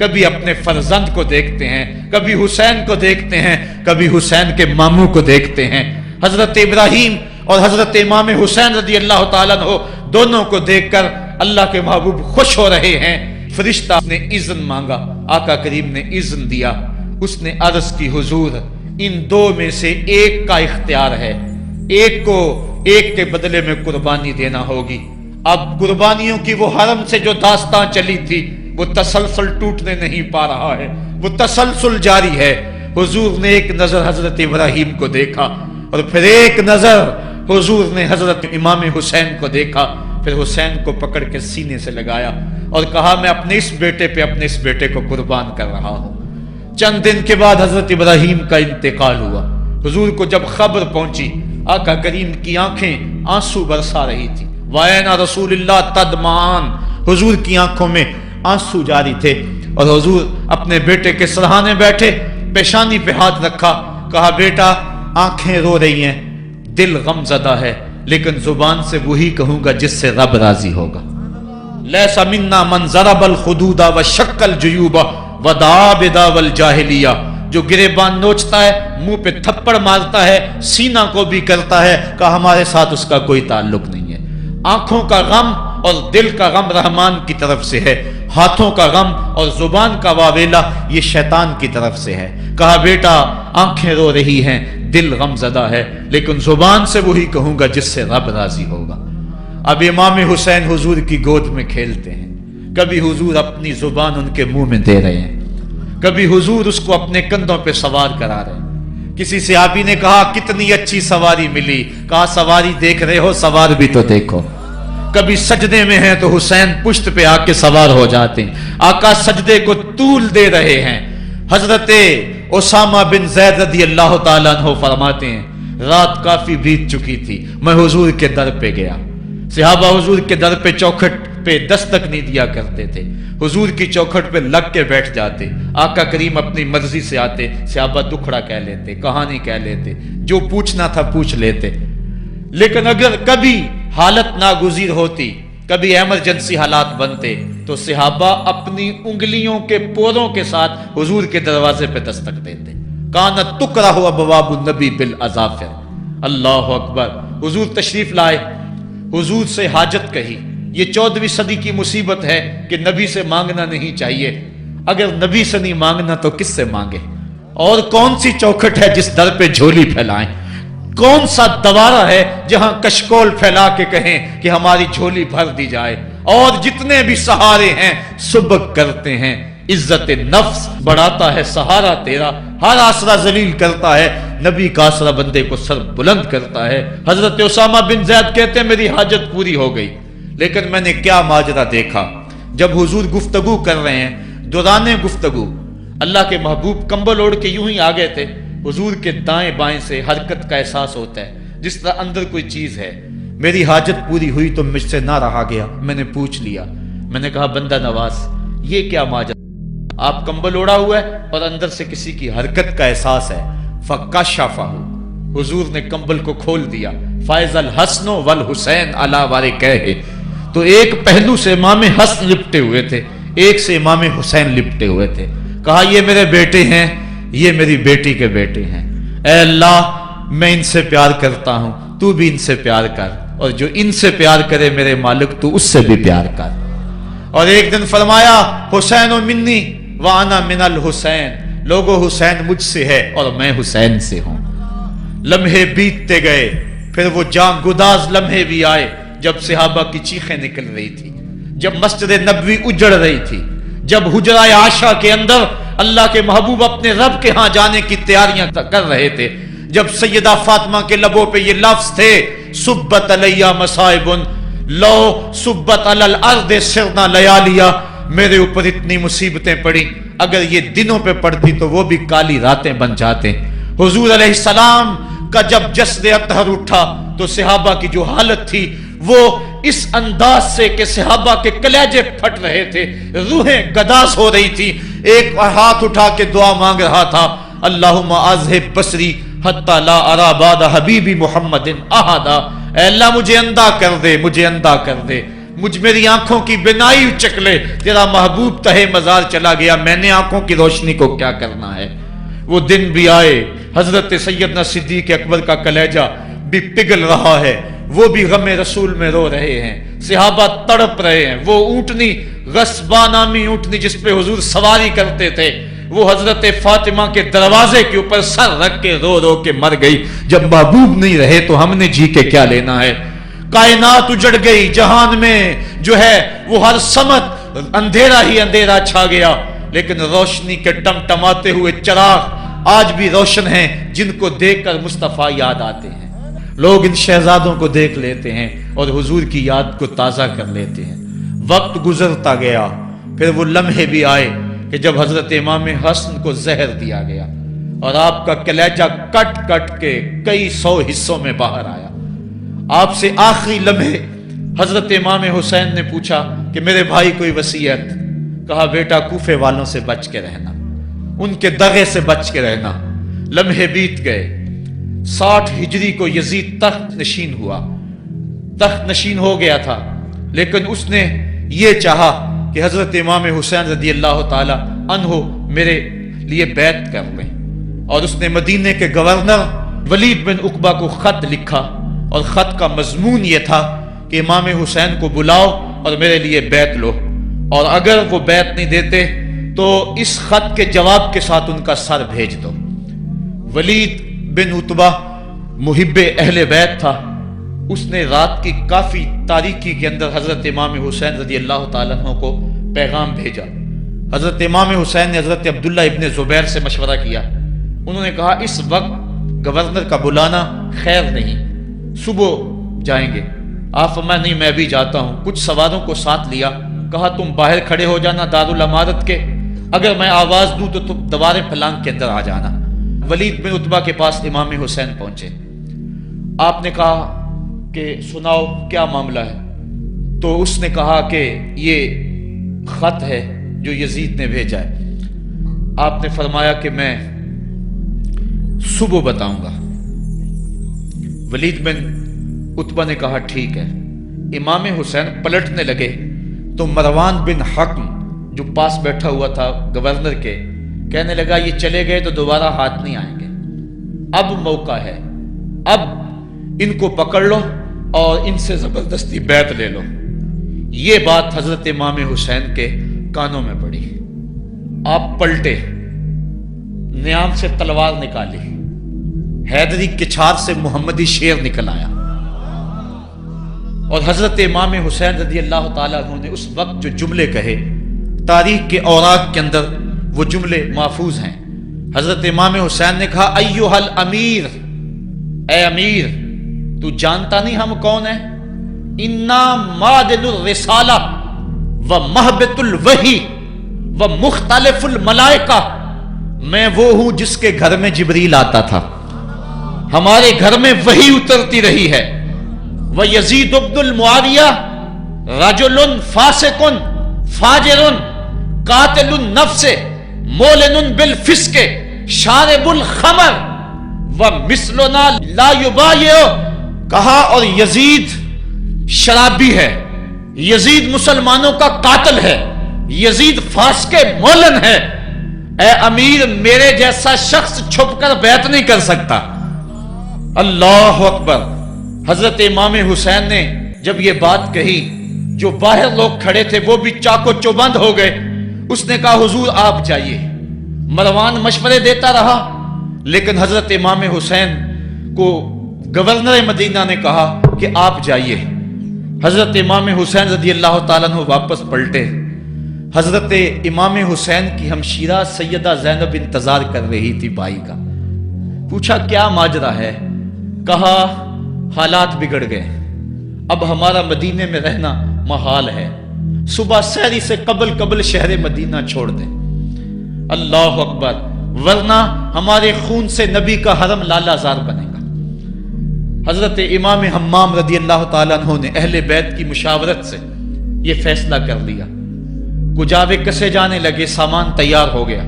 کبھی اپنے فرزند کو دیکھتے ہیں، کبھی حسین کو دیکھتے ہیں، کبھی حسین کے ماموں کو دیکھتے ہیں۔ حضرت ابراہیم اور حضرت امام حسین رضی اللہ تعالیٰ عنہ دونوں کو دیکھ کر اللہ کے محبوب خوش ہو رہے ہیں۔ فرشتہ نے اذن مانگا، آقا کریم نے اذن دیا۔ اس نے عرض کی حضور ان دو میں سے ایک کا اختیار ہے، ایک کو ایک کے بدلے میں قربانی دینا ہوگی۔ اب قربانیوں کی وہ حرم سے جو داستان چلی تھی وہ تسلسل ٹوٹنے نہیں پا رہا ہے، وہ تسلسل جاری ہے۔ حضور نے ایک نظر حضرت ابراہیم کو دیکھا اور پھر ایک نظر حضور نے حضرت امام حسین کو دیکھا، پھر حسین کو پکڑ کے سینے سے لگایا اور کہا میں اپنے اس بیٹے کو قربان کر رہا ہوں۔ چند دن کے بعد حضرت ابراہیم کا انتقال ہوا۔ حضور کو جب خبر پہنچی، آقا کریم کی آنکھیں آنسو برسا رہی تھی۔ وَأَيْنَ رسول اللہ تدمعان، حضور کی آنکھوں میں آنسو جاری تھے اور حضور اپنے بیٹے کے سرہانے بیٹھے، پیشانی پہ ہاتھ رکھا، کہا بیٹا آنکھیں رو رہی ہیں، دل غم زدہ ہے، لیکن زبان سے وہی کہوں گا جس سے رب راضی ہوگا۔ لیس منا من ضرب الخدود وشق الجیوب ودعا بدعوی الجاہلیہ، جو گریبان نوچتا ہے، منہ پہ تھپڑ مارتا ہے، سینہ کو بھی کرتا ہے، کہ ہمارے ساتھ اس کا کوئی تعلق نہیں ہے۔ آنکھوں کا غم اور دل کا غم رحمان کی طرف سے ہے، ہاتھوں کا غم اور زبان کا واویلا یہ شیطان کی طرف سے ہے۔ کہا بیٹا آنکھیں رو رہی ہیں، دل غم زدہ ہے، لیکن زبان سے وہی کہوں گا جس سے رب راضی ہوگا۔ اب امام حسین حضور کی گود میں کھیلتے ہیں، کبھی حضور اپنی زبان ان کے منہ میں دے رہے ہیں، کبھی حضور اس کو اپنے کندھوں پہ سوار کرا رہے ہیں۔ کسی صحابی نے کہا کتنی اچھی سواری ملی، کہا سواری دیکھ رہے ہو سوار بھی تو دیکھو۔ کبھی سجدے میں ہیں تو حسین پشت پہ آ کے سوار ہو جاتے ہیں، آقا سجدے کو طول دے رہے ہیں۔ حضرت اسامہ بن زید رضی اللہ تعالیٰ عنہ فرماتے ہیں رات کافی بیت چکی تھی، میں حضور کے در پہ گیا۔ صحابہ حضور کے در پہ چوکھٹ پہ دستک نہیں دیا کرتے تھے، حضور کی چوکھٹ پہ لگ کے بیٹھ جاتے، آقا کریم اپنی مرضی سے آتے، صحابہ دکھڑا کہہ لیتے، کہانی کہہ لیتے، جو پوچھنا تھا پوچھ لیتے۔ لیکن اگر کبھی حالت ناگزیر ہوتی، کبھی ایمرجنسی حالات بنتے، تو صحابہ اپنی انگلیوں کے پوروں کے ساتھ حضور کے دروازے پہ دستک دیتے۔ کانت تکرہ ابواب النبی بالاظافر، اللہ اکبر۔ حضور تشریف لائے، حضور سے حاجت کہی۔ یہ 14ویں صدی کی مصیبت ہے کہ نبی سے مانگنا نہیں چاہیے، اگر نبی سے نہیں مانگنا تو کس سے مانگے؟ اور کون سی چوکھٹ ہے جس در پہ جھولی پھیلائیں؟ کون سا دوارہ ہے جہاں کشکول پھیلا کے کہیں کہ ہماری جھولی بھر دی جائے؟ اور جتنے بھی سہارے ہیں سبک کرتے ہیں، عزت نفس بڑھاتا ہے سہارا تیرا، ہر آسرا ذلیل کرتا ہے، نبی کا آسرا بندے کو سر بلند کرتا ہے۔ حضرت اسامہ بن زید کہتے ہیں میری حاجت پوری ہو گئی، لیکن میں نے کیا ماجرا دیکھا۔ جب حضور گفتگو کر رہے ہیں، دوران گفتگو اللہ کے محبوب کمبل اوڑھ کے یوں ہی آ گئے تھے، حضور کے دائیں بائیں سے حرکت کا احساس ہوتا ہے جس طرح اندر کوئی چیز ہے۔ میری حاجت پوری ہوئی تو مجھ سے نہ رہا گیا، میں نے پوچھ لیا، میں نے کہا بندہ نواز یہ کیا ماجرا؟ آپ کمبل اوڑھا ہوا ہے اور اندر سے کسی کی حرکت کا احساس ہے۔ فکشفہ، حضور نے کمبل کو کھول دیا۔ فائز الحسن والحسین علی وارکیہ، تو ایک پہلو سے امام حسن لپٹے ہوئے تھے، ایک سے امام حسین لپٹے ہوئے تھے۔ کہا یہ میرے بیٹے ہیں، یہ میری بیٹی کے بیٹے ہیں، اے اللہ میں ان سے پیار کرتا ہوں، تو بھی ان سے پیار کر، اور جو ان سے پیار کرے میرے مالک تو اس سے بھی پیار کر۔ اور ایک دن فرمایا حسین منی وانا من الحسین، لوگو حسین مجھ سے ہے اور میں حسین سے ہوں۔ لمحے بیتتے گئے، پھر وہ جاں گداز لمحے بھی آئے جب صحابہ کی چیخیں نکل رہی تھی، جب مسجد نبوی اجڑ رہی تھی، جب حجرہ عائشہ کے اندر اللہ کے محبوب اپنے رب کے ہاں جانے کی تیاریاں کر رہے تھے، جب سیدہ فاطمہ کے لبوں پہ یہ لفظ تھے سبت علیہ مصائب لو سبت علی الارض سرنا لیالیا، میرے اوپر اتنی مصیبتیں پڑی، اگر یہ دنوں پہ پڑتی تو وہ بھی کالی راتیں بن جاتے۔ حضور علیہ السلام کا جب جسد اطہر اٹھا تو صحابہ کی جو حالت تھی وہ اس انداز سے کہ صحابہ کے کلیجے پھٹ رہے تھے، روحیں گداز ہو رہی تھی۔ ایک ہاتھ اٹھا کے دعا مانگ رہا تھا، اللہم اذہب بصری حتی لا ارا بعد حبیبی محمد احدا، اے اللہ مجھے اندھا کر دے، مجھے اندھا کر دے، مجھ میری آنکھوں کی بینائی اچک لے، تیرا محبوب تہے مزار چلا گیا، میں نے آنکھوں کی روشنی کو کیا کرنا ہے۔ وہ دن بھی آئے، حضرت سیدنا صدیق اکبر کا کلیجہ بھی پگھل رہا ہے، وہ بھی غم رسول میں رو رہے ہیں، صحابہ تڑپ رہے ہیں۔ وہ اونٹنی، غصبہ نامی اونٹنی جس پہ حضور سواری کرتے تھے، وہ حضرت فاطمہ کے دروازے کے اوپر سر رکھ کے رو رو کے مر گئی۔ جب محبوب نہیں رہے تو ہم نے جی کے کیا لینا ہے۔ کائنات اجڑ گئی، جہان میں جو ہے وہ ہر سمت اندھیرا ہی اندھیرا چھا گیا، لیکن روشنی کے ٹمٹماتے ہوئے چراغ آج بھی روشن ہیں، جن کو دیکھ کر مصطفیٰ یاد آتے ہیں۔ لوگ ان شہزادوں کو دیکھ لیتے ہیں اور حضور کی یاد کو تازہ کر لیتے ہیں۔ وقت گزرتا گیا، پھر وہ لمحے بھی آئے کہ جب حضرت امام حسن کو زہر دیا گیا اور آپ کا کلیجہ کٹ کٹ کے کئی سو حصوں میں باہر آیا۔ آپ سے آخری لمحے حضرت امام حسین نے پوچھا کہ میرے بھائی کوئی وصیت؟ کہا بیٹا کوفے والوں سے بچ کے رہنا، ان کے دغے سے بچ کے رہنا۔ لمحے بیت گئے، 60 ہجری کو یزید تخت نشین ہوا، تخت نشین ہو گیا تھا، لیکن اس نے یہ چاہا کہ حضرت امام حسین رضی اللہ تعالی عنہ میرے لیے بیعت کر لیں، اور اس نے مدینے کے گورنر ولید بن عقبہ کو خط لکھا، اور خط کا مضمون یہ تھا کہ امام حسین کو بلاؤ اور میرے لیے بیعت لو، اور اگر وہ بیعت نہیں دیتے تو اس خط کے جواب کے ساتھ ان کا سر بھیج دو۔ ولید بن عتبہ محب اہل بیت تھا، اس نے رات کی کافی تاریکی کے اندر حضرت امام حسین رضی اللہ تعالیٰ عنہ کو پیغام بھیجا۔ حضرت امام حسین نے حضرت عبداللہ ابن زبیر سے مشورہ کیا، انہوں نے کہا اس وقت گورنر کا بلانا خیر نہیں، صبح جائیں گے۔ آپ فرمایا نہیں میں بھی جاتا ہوں۔ کچھ سواروں کو ساتھ لیا، کہا تم باہر کھڑے ہو جانا دارالامارت کے، اگر میں آواز دوں تو تم دوارے پلانگ کے اندر آ جانا۔ ولید بن عتبہ کے پاس امام حسین پہنچے، آپ نے کہا کہ سناؤ کیا معاملہ ہے؟ تو اس نے کہا کہ یہ خط ہے جو یزید نے بھیجا ہے۔ آپ نے فرمایا کہ میں صبح بتاؤں گا۔ ولید بن عتبہ نے کہا ٹھیک ہے۔ امام حسین پلٹنے لگے تو مروان بن حکم جو پاس بیٹھا ہوا تھا گورنر کے، کہنے لگا یہ چلے گئے تو دوبارہ ہاتھ نہیں آئیں گے، اب موقع ہے، اب ان کو پکڑ لو اور ان سے زبردستی بیعت لے لو۔ یہ بات حضرت امام حسین کے کانوں میں پڑی، آپ پلٹے، نیام سے تلوار نکالی، حیدری کچھار سے محمدی شیر نکل آیا، اور حضرت امام حسین رضی اللہ تعالیٰ عنہ نے اس وقت جو جملے کہے، تاریخ کے اوراق کے اندر وہ جملے محفوظ ہیں۔ حضرت امام حسین نے کہا ایھا الامیر، اے امیر تو جانتا نہیں ہم کون ہیں؟ انا معدن الرسالہ و محبت الوحی و مختلف الملائکہ، میں وہ ہوں جس کے گھر میں جبریل آتا تھا، ہمارے گھر میں وحی اترتی رہی ہے۔ وَيَزِيدُ بْنُ الْمُعَاوِيَةِ رَجُلٌ فَاسِقٌ فَاجِرٌ قَاتِلُ النَّفْسِ مُعْلِنٌ بِالْفِسْقِ شَارِبُ الْخَمْرِ وَمِثْلُنَا لَا يُبَايِعُ، کہا اور یزید شرابی ہے، یزید مسلمانوں کا قاتل ہے، یزید فاسق مولن ہے، اے امیر میرے جیسا شخص چھپ کر بیعت نہیں کر سکتا۔ اللہ اکبر۔ حضرت امام حسین نے جب یہ بات کہی، جو باہر لوگ کھڑے تھے وہ بھی چاقو چوبند ہو گئے۔ اس نے کہا حضور آپ جائیے۔ مروان مشورے دیتا رہا، لیکن حضرت امام حسین کو گورنر مدینہ نے کہا کہ آپ جائیے۔ حضرت امام حسین رضی اللہ تعالیٰ عنہ واپس پلٹے۔ حضرت امام حسین کی ہمشیرہ سیدہ زینب انتظار کر رہی تھی بھائی کا۔ پوچھا کیا ماجرا ہے؟ کہا حالات بگڑ گئے، اب ہمارا مدینے میں رہنا محال ہے، صبح سحری سے قبل شہر مدینہ چھوڑ دیں۔ اللہ اکبر، ورنہ ہمارے خون سے نبی کا حرم لالا زار بنے گا۔ حضرت امام حمام رضی اللہ تعالیٰ عنہ نے اہل بیت کی مشاورت سے یہ فیصلہ کر لیا۔ کجاوے کسے جانے لگے، سامان تیار ہو گیا۔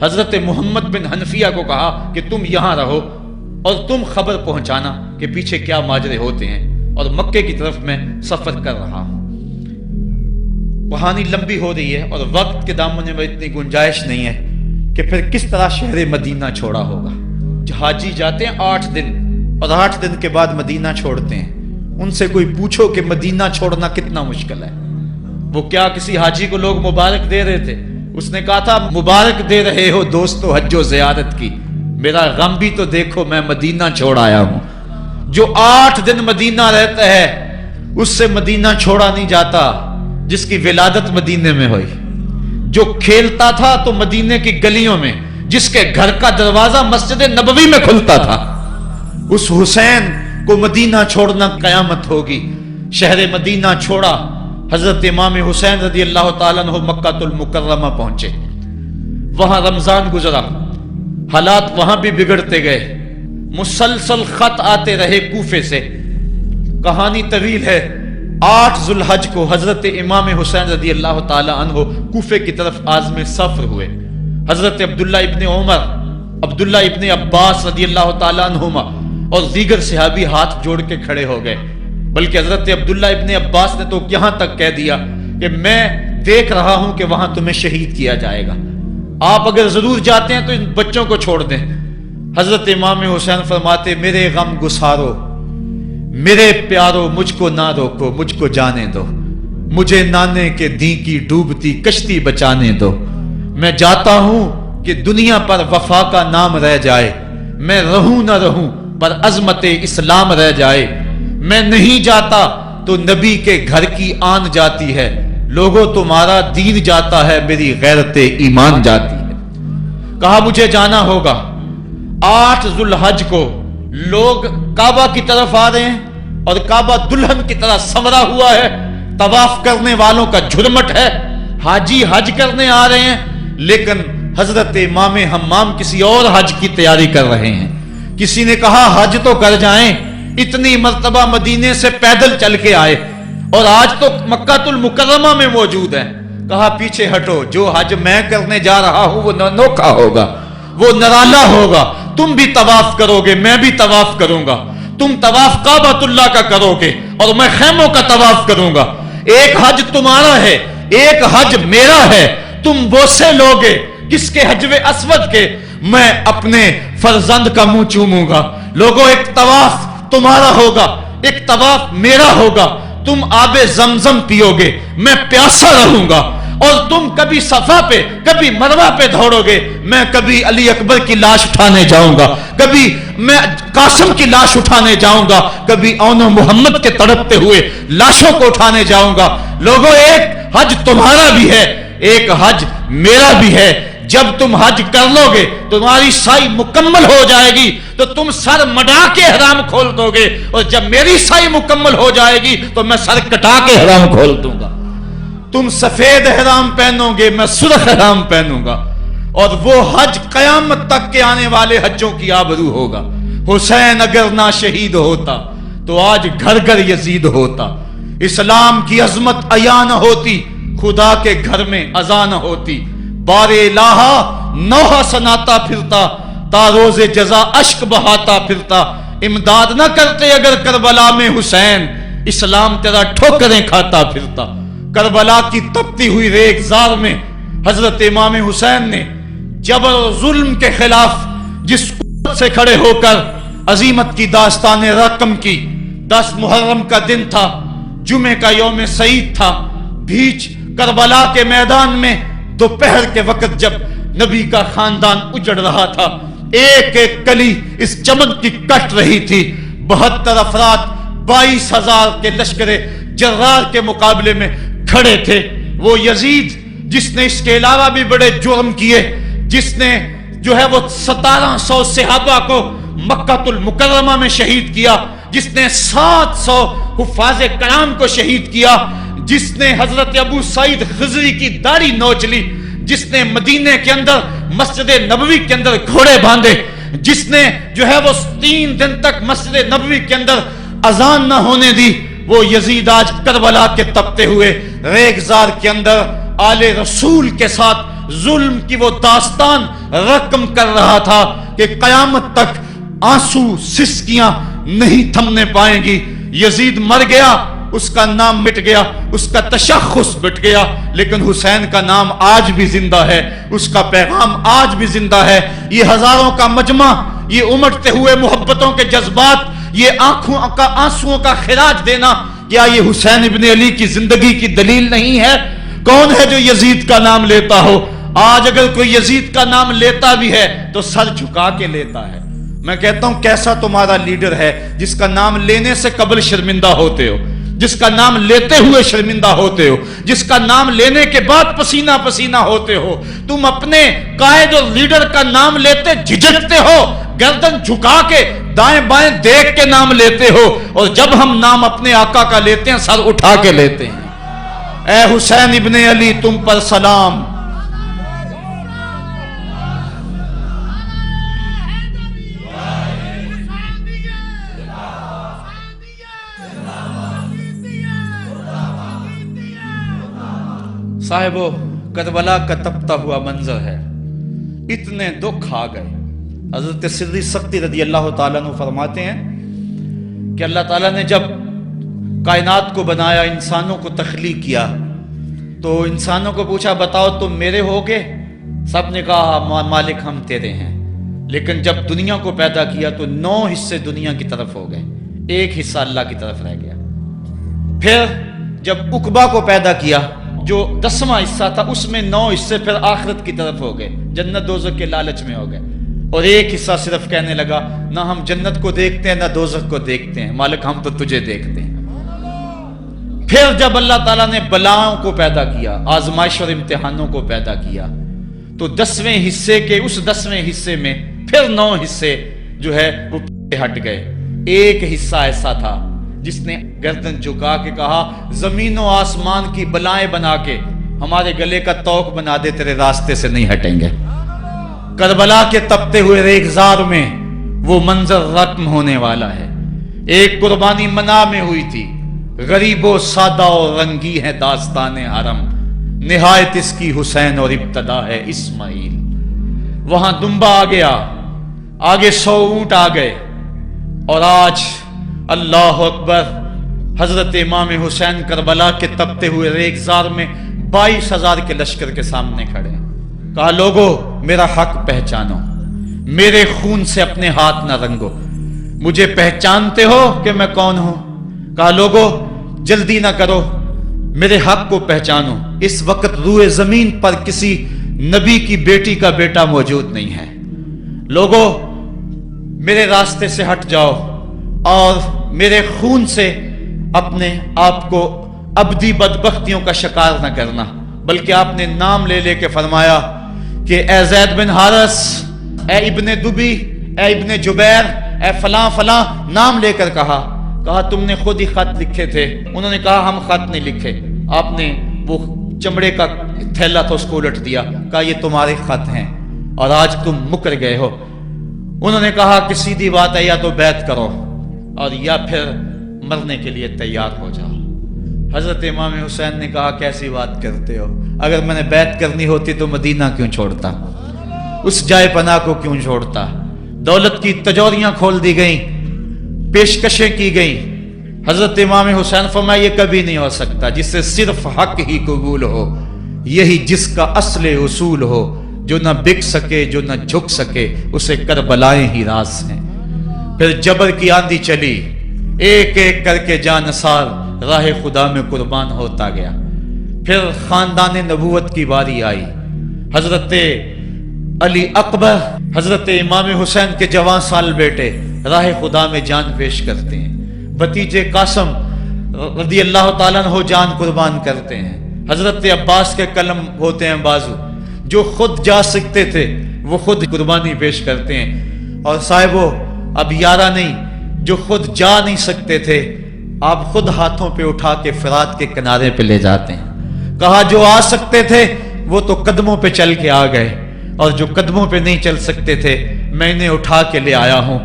حضرت محمد بن حنفیہ کو کہا کہ تم یہاں رہو اور تم خبر پہنچانا کہ پیچھے کیا ماجرے ہوتے ہیں، اور مکے کی طرف میں سفر کر رہا ہوں۔ کہانی لمبی ہو رہی ہے اور وقت کے دامن میں اتنی گنجائش نہیں ہے کہ پھر کس طرح شہر مدینہ چھوڑا ہوگا. حاجی جاتے ہیں 8 دن اور 8 دن کے بعد مدینہ چھوڑتے ہیں. ان سے کوئی پوچھو کہ مدینہ چھوڑنا کتنا مشکل ہے. وہ کیا کسی حاجی کو لوگ مبارک دے رہے تھے؟ اس نے کہا تھا مبارک دے رہے ہو دوستو حج و زیارت کی، میرا غم بھی تو دیکھو، میں مدینہ چھوڑ آیا ہوں. جو 8 دن مدینہ رہتا ہے اس سے مدینہ چھوڑا نہیں جاتا جس کی ولادت مدینے میں ہوئی. جو کھیلتا تھا تو مدینے کی گلیوں میں، جس کے گھر کا دروازہ مسجد نبوی میں کھلتا تھا، اس حسین کو مدینہ چھوڑنا قیامت ہوگی. شہر مدینہ چھوڑا. حضرت امام حسین رضی اللہ تعالیٰ عنہ مکہ المکرمہ پہنچے. وہاں رمضان گزرا، حالات وہاں بھی بگڑتے گئے. مسلسل خط آتے رہے کوفے سے. کہانی طویل ہے. 8 ذو الحج کو حضرت امام حسین رضی اللہ تعالی عنہ کوفے کی طرف عازم سفر ہوئے. حضرت عبداللہ ابن عمر، عبداللہ ابن عباس رضی اللہ تعالی عنہما اور دیگر صحابی ہاتھ جوڑ کے کھڑے ہو گئے. بلکہ حضرت عبداللہ ابن عباس نے تو یہاں تک کہہ دیا کہ میں دیکھ رہا ہوں کہ وہاں تمہیں شہید کیا جائے گا، آپ اگر ضرور جاتے ہیں تو ان بچوں کو چھوڑ دیں. حضرت امام حسین فرماتے میرے غم گسارو، میرے پیارو، مجھ کو نہ روکو، مجھ کو جانے دو، مجھے نانے کے دی کی ڈوبتی کشتی بچانے دو. میں جاتا ہوں کہ دنیا پر وفا کا نام رہ جائے، میں رہوں نہ رہوں پر عظمت اسلام رہ جائے. میں نہیں جاتا تو نبی کے گھر کی آن جاتی ہے. لوگوں تمہارا دین جاتا ہے، میری غیرت ایمان جاتی ہے. کہا مجھے جانا ہوگا. 8 ذو الحج کو لوگ کعبہ کی طرف آ رہے ہیں اور کعبہ دلہن کی طرح سنورا ہوا ہے. طواف کرنے والوں کا جھرمٹ ہے. حاجی حج کرنے آ رہے ہیں، لیکن حضرت امام حمام کسی اور حج کی تیاری کر رہے ہیں. کسی نے کہا حج تو کر جائیں، اتنی مرتبہ مدینے سے پیدل چل کے آئے اور آج تو مکہ المکرمہ میں موجود ہے. کہا پیچھے ہٹو، جو حج میں کرنے جا رہا ہوں وہ نوکھا ہوگا، وہ نرالا ہوگا. تم بھی طواف کرو گے، میں بھی طواف کروں گا. تم طواف کعبۃ اللہ کا کرو گے اور میں خیموں کا طواف کروں گا. ایک حج تمہارا ہے، ایک حج میرا ہے. تم بوسے لوگے کس کے حجر اسود کے؟ میں اپنے فرزند کا منہ چوموں گا. لوگوں ایک طواف تمہارا ہوگا، ایک طواف میرا ہوگا. تم آب زمزم پیو گے، میں پیاسا رہوں گا. اور تم کبھی صفا پہ کبھی مروہ پہ دوڑو گے، میں کبھی علی اکبر کی لاش اٹھانے جاؤں گا، کبھی میں قاسم کی لاش اٹھانے جاؤں گا، کبھی اون محمد کے تڑپتے ہوئے لاشوں کو اٹھانے جاؤں گا. لوگوں ایک حج تمہارا بھی ہے، ایک حج میرا بھی ہے. جب تم حج کر لو گے تمہاری سائی مکمل ہو جائے گی تو تم سر مڈا کے احرام کھول دو گے، اور جب میری سائی مکمل ہو جائے گی تو میں سر کٹا کے احرام کھول دوں گا. تم سفید احرام پہنو گے، میں سرخ احرام پہنوں گا. اور وہ حج قیامت تک کے آنے والے حجوں کی آبرو ہوگا. حسین اگر نہ شہید ہوتا تو آج گھر گھر یزید ہوتا. اسلام کی عظمت عیاں نہ ہوتی، خدا کے گھر میں اذان نہ ہوتی. بار الہ نوحہ سناتا پھرتا، تا روز جزا اشک بہاتا پھرتا. امداد نہ کرتے اگر کربلا میں حسین، اسلام تیرا ٹھوکریں کھاتا پھرتا. کربلا کی تپتی ہوئی ریگزار میں حضرت امام حسین نے جبر و ظلم کے خلاف جس قوت سے کھڑے ہو کر عظیمت کی داستان رقم کی. 10 محرم کا دن تھا، جمعے کا یوم سعید تھا. بھیچ کربلا کے میدان میں دوپہر کے وقت جب نبی کا خاندان اجڑ رہا تھا، ایک ایک کلی اس چمن کی کٹ رہی تھی. 72 افراد 22,000 کے لشکر جرار کے مقابلے میں کھڑے تھے. وہ یزید جس نے اس کے علاوہ بھی بڑے جرم کیے، جس نے جو ہے وہ 1700 صحابہ کو مکہ المکرمہ میں شہید کیا، جس نے 700 حفاظ کرام کو شہید کیا، جس نے حضرت ابو سعید خضری کی داڑھی نوچ لی، جس نے مدینے کے اندر مسجد نبوی کے اندر گھوڑے باندھے، جس نے جو ہے وہ 3 دن تک مسجد نبوی کے اندر اذان نہ ہونے دی، وہ یزید آج کربلا کے تپتے ہوئے ریگزار کے اندر آل رسول کے ساتھ ظلم کی وہ داستان رقم کر رہا تھا کہ قیامت تک آنسو سسکیاں نہیں تھمنے پائیں گی. یزید مر گیا اس کا نام مٹ گیا، اس کا تشخص مٹ گیا، لیکن حسین کا نام آج بھی زندہ ہے، اس کا پیغام آج بھی زندہ ہے۔ یہ ہزاروں کا مجمع، یہ امٹتے ہوئے محبتوں کے جذبات، یہ آنکھوں کا آنسوؤں کا خراج دینا، کیا یہ حسین ابن علی کی زندگی کی دلیل نہیں ہے؟ کون ہے جو یزید کا نام لیتا ہو؟ آج اگر کوئی یزید کا نام لیتا بھی ہے تو سر جھکا کے لیتا ہے۔ میں کہتا ہوں کیسا تمہارا لیڈر ہے جس کا نام لینے سے قبل شرمندہ ہوتے ہو، جس کا نام لیتے ہوئے شرمندہ ہوتے ہو، جس کا نام لینے کے بعد پسینہ پسینہ ہوتے ہو۔ تم اپنے قائد اور لیڈر کا نام لیتے جھجکتے ہو، گردن جھکا کے دائیں بائیں دیکھ کے نام لیتے ہو، اور جب ہم نام اپنے آقا کا لیتے ہیں سر اٹھا کے لیتے ہیں۔ اے حسین ابن علی تم پر سلام۔ صاحبو، کربلا کا تپتا ہوا منظر ہے، اتنے دکھ آ گئے۔ حضرت سری سختی رضی اللہ تعالیٰ عنہ فرماتے ہیں کہ اللہ تعالیٰ نے جب کائنات کو بنایا، انسانوں کو تخلیق کیا، تو انسانوں کو پوچھا بتاؤ تم میرے ہوگے؟ سب نے کہا مالک ہم تیرے ہیں۔ لیکن جب دنیا کو پیدا کیا تو 9 حصے دنیا کی طرف ہو گئے، 1 حصہ اللہ کی طرف رہ گیا۔ پھر جب عقبہ کو پیدا کیا جو 10واں حصہ تھا، اس میں 9 حصے پھر آخرت کی طرف ہو گئے، جنت دوزخ کے لالچ میں ہو گئے، اور 1 حصہ صرف کہنے لگا نہ ہم جنت کو دیکھتے ہیں نہ دوزخ کو دیکھتے ہیں، مالک ہم تو تجھے دیکھتے ہیں۔ پھر جب اللہ تعالیٰ نے بلاؤں کو پیدا کیا، آزمائش اور امتحانوں کو پیدا کیا، تو 10ویں حصے کے اس 10ویں حصے میں پھر 9 حصے جو ہے وہ پیچھے ہٹ گئے۔ 1 حصہ ایسا تھا جس نے گردن جھکا کے کہا زمین و آسمان کی بلائیں بنا کے ہمارے گلے کا توق بنا دے، تیرے راستے سے نہیں ہٹیں گے۔ کربلا کے تپتے ہوئے ریگزار میں وہ منظر رقم ہونے والا ہے۔ ایک قربانی منا میں ہوئی تھی، غریب و سادہ اور رنگی ہے داستان حرم، نہایت اس کی حسین اور ابتدا ہے اسماعیل۔ وہاں دمبا آ گیا، آگے 100 اونٹ آ گئے، اور آج اللہ اکبر، حضرت امام حسین کربلا کے تپتے ہوئے ریگزار میں 22,000 کے لشکر کے سامنے کھڑے۔ کہا لوگو میرا حق پہچانو، میرے خون سے اپنے ہاتھ نہ رنگو، مجھے پہچانتے ہو کہ میں کون ہوں؟ کہا لوگو جلدی نہ کرو، میرے حق کو پہچانو، اس وقت روئے زمین پر کسی نبی کی بیٹی کا بیٹا موجود نہیں ہے، لوگو میرے راستے سے ہٹ جاؤ اور میرے خون سے اپنے آپ کو ابدی بدبختیوں کا شکار نہ کرنا۔ بلکہ آپ نے نام لے لے کے فرمایا کہ اے زید بن حارث، اے ابن دبی، اے ابن جبیر، اے فلاں فلاں، نام لے کر کہا تم نے خود ہی خط لکھے تھے؟ انہوں نے کہا ہم خط نہیں لکھے۔ آپ نے وہ چمڑے کا تھیلا تھا اس کو الٹ دیا، کہا یہ تمہارے خط ہیں اور آج تم مکر گئے ہو۔ انہوں نے کہا کہ سیدھی بات ہے، یا تو بیعت کرو اور یا پھر مرنے کے لیے تیار ہو جاؤ۔ حضرت امام حسین نے کہا کیسی بات کرتے ہو، اگر میں نے بیعت کرنی ہوتی تو مدینہ کیوں چھوڑتا، اس جائے پناہ کو کیوں چھوڑتا؟ دولت کی تجوریاں کھول دی گئیں، پیشکشیں کی گئیں۔ حضرت امام حسین فرمایا یہ کبھی نہیں ہو سکتا، جس سے صرف حق ہی قبول ہو، یہی جس کا اصل اصول ہو، جو نہ بک سکے جو نہ جھک سکے، اسے کربلائیں ہی راز ہیں۔ پھر جبر کی آندھی چلی، ایک ایک کر کے جانثار راہ خدا میں قربان ہوتا گیا۔ پھر خاندان نبوت کی باری آئی، حضرت علی اکبر، حضرت امام حسین کے جوان سال بیٹے راہ خدا میں جان پیش کرتے ہیں، بھتیجے قاسم رضی اللہ تعالیٰ عنہ جان قربان کرتے ہیں، حضرت عباس کے قلم ہوتے ہیں بازو، جو خود جا سکتے تھے وہ خود قربانی پیش کرتے ہیں، اور صاحبو اب یارہ نہیں، جو خود جا نہیں سکتے تھے آپ خود ہاتھوں پہ اٹھا کے فرات کے کنارے پہ لے جاتے ہیں۔ کہا جو آ سکتے تھے وہ تو قدموں پہ چل کے آ گئے، اور جو قدموں پہ نہیں چل سکتے تھے میں انہیں اٹھا کے لے آیا ہوں۔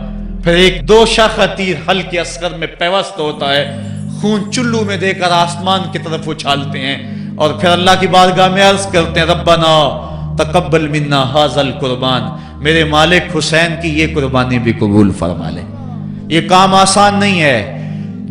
پھر ایک 2 شاخہ تیر ہلکے اصغر میں پیوست ہوتا ہے، خون چلو میں دے کر آسمان کی طرف اچھالتے ہیں، اور پھر اللہ کی بارگاہ میں عرض کرتے ہیں ربنا تقبل منا ھذا القربان، میرے مالک حسین کی یہ قربانی بھی قبول فرما لے۔ یہ کام آسان نہیں ہے،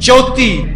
34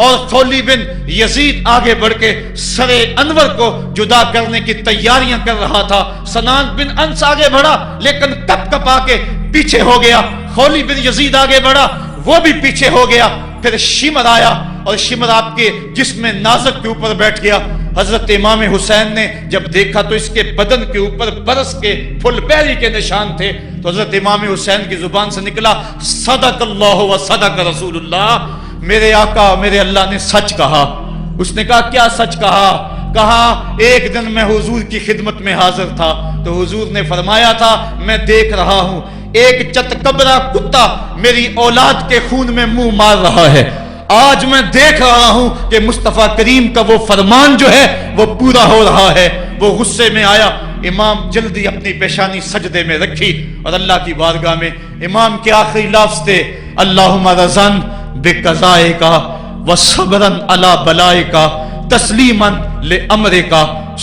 اور خولي بن یزید آگے بڑھ کے سر انور کو جدا کرنے کی تیاریاں کر رہا تھا. سنان بن انس آگے بڑھا لیکن کپ کپا کے پیچھے ہو گیا. خولي بن یزید آگے بڑھا, وہ بھی پیچھے ہو گیا. پھر شمر آیا اور شمر آپ کے جسم نازک کے اوپر بیٹھ گیا. حضرت امام حسین نے جب دیکھا تو اس کے بدن کے اوپر برس کے پھل بیری کے نشان تھے. تو حضرت امام حسین کی زبان سے نکلا, صدق اللہ و صدق رسول اللہ, میرے آقا میرے اللہ نے سچ کہا. اس نے کہا کیا سچ کہا؟ کہا ایک دن میں حضور کی خدمت میں حاضر تھا تو حضور نے فرمایا تھا میں دیکھ رہا ہوں ایک چتکبرا کتا میری اولاد کے خون میں منہ مار رہا ہے. آج میں دیکھ رہا ہوں کہ مصطفیٰ کریم کا وہ فرمان جو ہے وہ پورا ہو رہا ہے. وہ غصے میں آیا. امام جلدی اپنی پیشانی سجدے میں رکھی اور اللہ کی بارگاہ میں امام کے آخری لفظ تھے, اللہم رضن بقضائک وصبرن علی بلائک تسلیما لامرک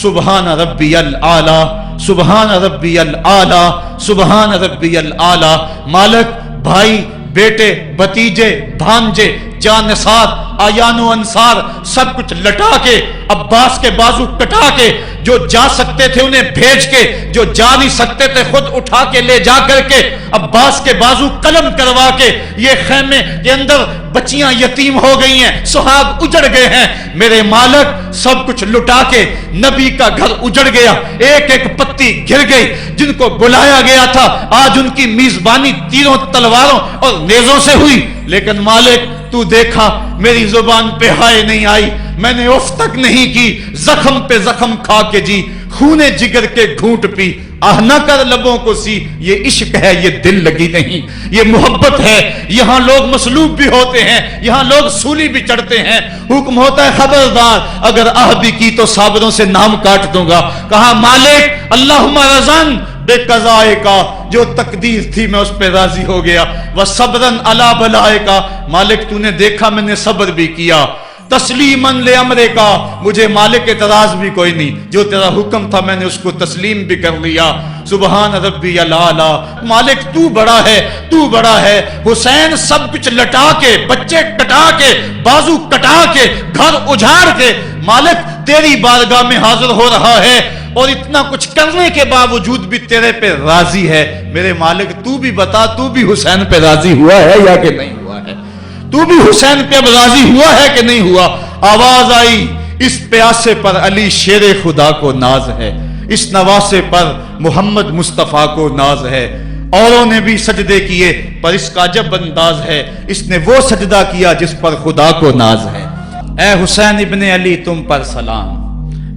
سبحان ربی الاعلی سبحان ربی الاعلی سبحان ربی الاعلی. مالک بھائی بیٹے بھتیجے بھانجے جانثار آیان و انصار سب کچھ لٹا کے عباس کے بازو کٹا کے, جو جا سکتے تھے انہیں بھیج کے, جو جا نہیں سکتے تھے خود اٹھا کے لے جا کر کے عباس کے بازو قلم کروا کے یہ خیمے کے اندر بچیاں یتیم ہو گئی ہیں, سہاگ اجڑ گئے ہیں. میرے مالک سب کچھ لٹا کے نبی کا گھر اجڑ گیا, ایک ایک پتی گر گئی. جن کو بلایا گیا تھا آج ان کی میزبانی تیروں تلواروں اور نیزوں سے ہوئی. لیکن مالک تو دیکھا میری زبان پہ ہائے نہیں آئی, میں نے اف تک نہیں کی, زخم پہ زخم کھا کے جی, خونے جگر کے گھونٹ پی, آہ نہ کر لبوں کو سی. یہ عشق ہے, یہ دل لگی نہیں, یہ محبت ہے. یہاں لوگ مصلوب بھی ہوتے ہیں, یہاں لوگ سولی بھی چڑھتے ہیں. حکم ہوتا ہے خبردار اگر آہ بھی کی تو صابروں سے نام کاٹ دوں گا. کہا مالک اللہم رضن بے قضائے کا, جو تقدیر تھی میں اس پہ راضی ہو گیا. وصبرن علی بلائے کا, مالک تو نے دیکھا میں نے صبر بھی کیا. تسلیماً لامرے کا, مجھے مالک اعتراض بھی کوئی نہیں, جو تیرا حکم تھا میں نے اس کو تسلیم بھی کر لیا. سبحان ربی الاعلی, مالک تو بڑا ہے, تو بڑا ہے. حسین سب کچھ لٹا کے, بچے کٹا کے, بازو کٹا کے, گھر اجاڑ کے مالک تیری بارگاہ میں حاضر ہو رہا ہے, اور اتنا کچھ کرنے کے باوجود بھی تیرے پہ راضی ہے. میرے مالک تو بھی بتا, تو بھی حسین پہ راضی ہوا ہے یا کہ نہیں ہوا ہے؟ تو بھی حسین پہ راضی ہوا ہے کہ نہیں ہوا؟ آواز آئی, اس پیاسے پر علی شیر خدا کو ناز ہے, اس نواسے پر محمد مصطفیٰ کو ناز ہے. اوروں نے بھی سجدے کیے پر اس کا عجب انداز ہے, اس نے وہ سجدہ کیا جس پر خدا کو ناز ہے. اے حسین ابن علی تم پر سلام,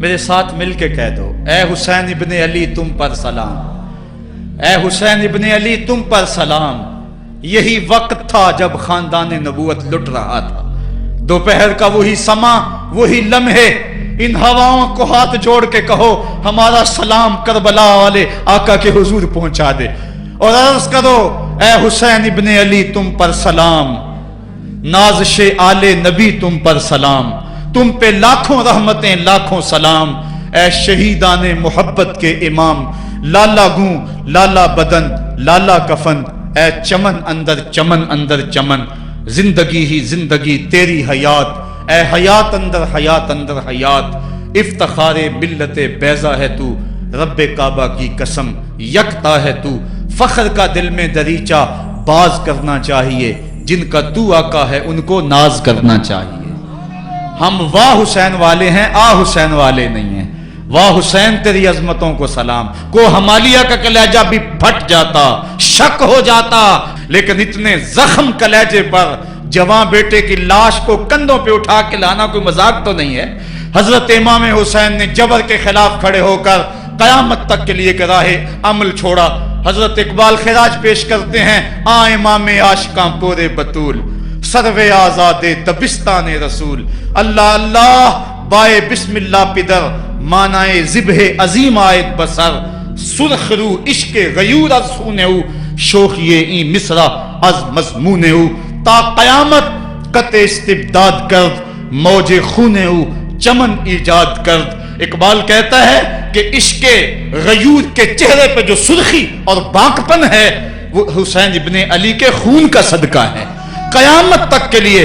میرے ساتھ مل کے کہہ دو, اے حسین ابن علی تم پر سلام, اے حسین ابن علی تم پر سلام. یہی وقت تھا جب خاندان نبوت لٹ رہا تھا, دوپہر کا وہی سما, وہی لمحے. ان ہواؤں کو ہاتھ جوڑ کے کہو ہمارا سلام کربلا والے آقا کے حضور پہنچا دے, اور عرض کرو اے حسین ابن علی تم پر سلام, نازش آل نبی تم پر سلام, تم پہ لاکھوں رحمتیں لاکھوں سلام. اے شہیدان محبت کے امام, لالا گوں لالا بدن لالا کفن, اے چمن اندر چمن, زندگی ہی زندگی تیری حیات, اے حیات اندر حیات. افتخار ملت بیضا ہے تو, رب کعبہ کی قسم یکتا ہے تو. فخر کا دل میں دریچہ باز کرنا چاہیے, جن کا تو آقا ہے ان کو ناز کرنا چاہیے. ہم واہ حسین والے ہیں, آ حسین والے نہیں ہیں. واہ حسین تیری عظمتوں کو سلام. کو ہمالیہ کا کلیجہ بھی پھٹ جاتا, شک ہو جاتا, لیکن اتنے زخم کلیجے پر جوان بیٹے کی لاش کو کندھوں پہ اٹھا کے لانا کوئی مذاق تو نہیں ہے. حضرت امام حسین نے جبر کے خلاف کھڑے ہو کر قیامت تک کے لیے راہ عمل چھوڑا. حضرت اقبال خراج پیش کرتے ہیں, آ امام عاشقاں پورے بطول, سروے آزاد دبستان رسول. اللہ اللہ بائے بسم اللہ پدر, مانائے ذبح عظیم آیت بسر. سرخ رو عشق غیور از سونہو, شوخی این مصرع از مضمونہو. تا قیامت قطع استبداد کرد, موج خونہو چمن ایجاد کرد. اقبال کہتا ہے کہ عشق غیور کے چہرے پہ جو سرخی اور بانکپن ہے وہ حسین ابن علی کے خون کا صدقہ ہے. قیامت تک کے لیے